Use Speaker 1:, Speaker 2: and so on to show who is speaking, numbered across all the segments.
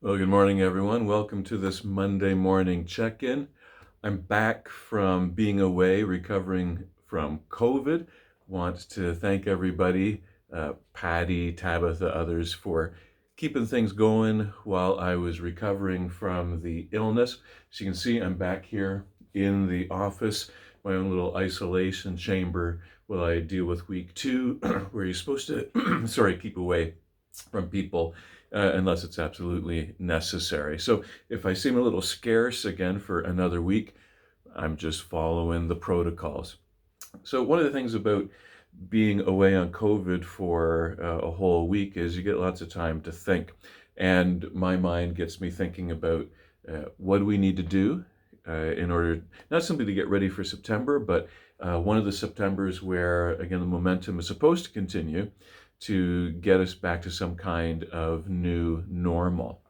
Speaker 1: Well, good morning, everyone. Welcome to this Monday morning check-in. I'm back from being away, recovering from COVID. Want to thank everybody, Patty, Tabitha, others, for keeping things going while I was recovering from the illness. As you can see, I'm back here in the office, my own little isolation chamber while I deal with week 2, where you're supposed to, keep away from people unless it's absolutely necessary. So if I seem a little scarce again for another week, I'm just following the protocols. So one of the things about being away on COVID for a whole week is you get lots of time to think. And my mind gets me thinking about what do we need to do in order, not simply to get ready for September, but one of the Septembers where, again, the momentum is supposed to continue to get us back to some kind of new normal.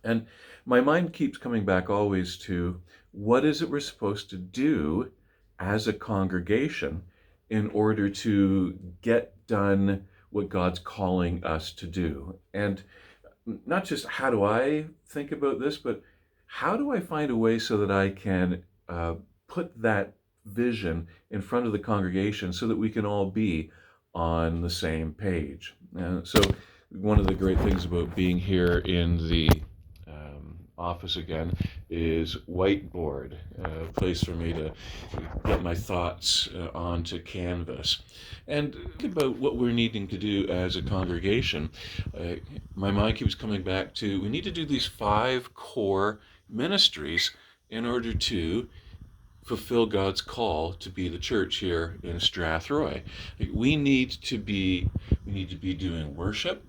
Speaker 1: And my mind keeps coming back always to what is it we're supposed to do as a congregation in order to get done what God's calling us to do. And not just how do I think about this, but how do I find a way so that I can put that vision in front of the congregation so that we can all be on the same page. So one of the great things about being here in the office again is whiteboard, a place for me to get my thoughts onto canvas. And think about what we're needing to do as a congregation. My mind keeps coming back to we need to do these 5 core ministries in order to fulfill God's call to be the church here in Strathroy. We need to be doing worship.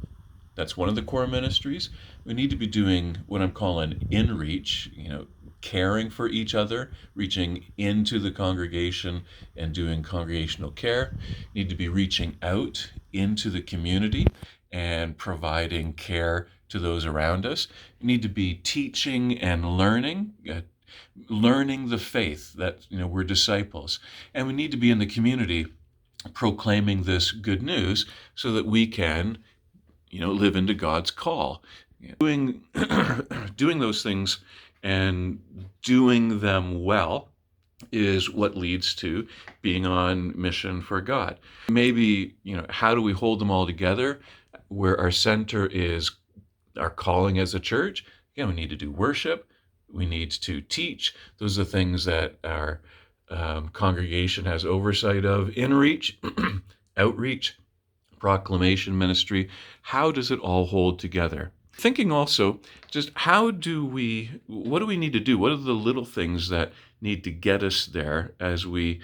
Speaker 1: That's one of the core ministries. We need to be doing what I'm calling in-reach, caring for each other, reaching into the congregation and doing congregational care. We need to be reaching out into the community and providing care to those around us. We need to be teaching and learning the faith that we're disciples, and we need to be in the community proclaiming this good news so that we can live into God's call. Doing doing those things and doing them well is what leads to being on mission for God. Maybe, how do we hold them all together where our center is our calling as a church? Again, we need to do worship. We need to teach. Those are things that our congregation has oversight of. In-reach, outreach, proclamation ministry. How does it all hold together? Thinking also, just what do we need to do? What are the little things that need to get us there as we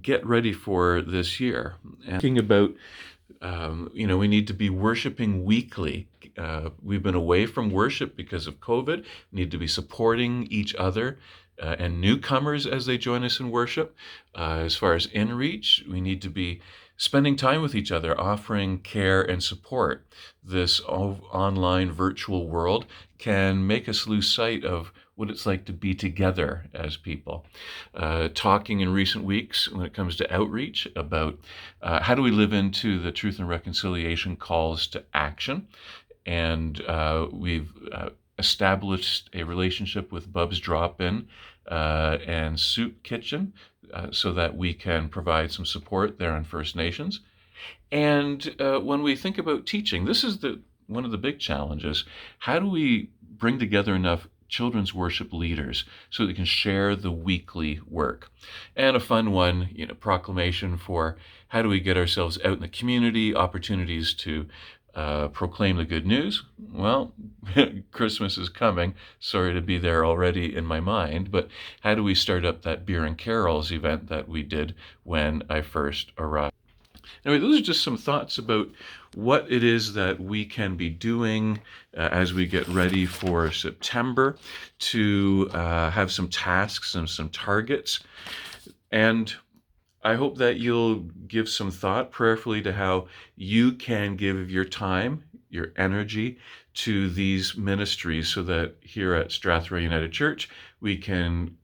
Speaker 1: get ready for this year? And thinking about, we need to be worshiping weekly. We've been away from worship because of COVID. We need to be supporting each other and newcomers as they join us in worship. As far as in-reach, we need to be spending time with each other, offering care and support. This online virtual world can make us lose sight of what it's like to be together as people. Talking in recent weeks when it comes to outreach about how do we live into the Truth and Reconciliation calls to action. And we've established a relationship with Bub's Drop-In and Soup Kitchen so that we can provide some support there on First Nations. And when we think about teaching, this is one of the big challenges. How do we bring together enough children's worship leaders so they can share the weekly work? And a fun one, proclamation for how do we get ourselves out in the community, opportunities to proclaim the good news. Well, Christmas is coming. Sorry to be there already in my mind, but how do we start up that Beer and Carols event that we did when I first arrived? Anyway, those are just some thoughts about what it is that we can be doing as we get ready for September to have some tasks and some targets. And I hope that you'll give some thought prayerfully to how you can give your time, your energy to these ministries so that here at Strathroy United Church, we can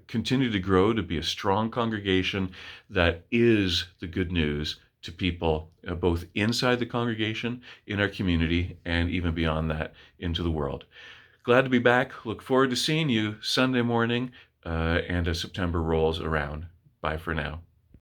Speaker 1: continue to grow to be a strong congregation that is the good news to people both inside the congregation, in our community, and even beyond that into the world. glad to be back. Look forward to seeing you Sunday morning and as September rolls around. Bye for now.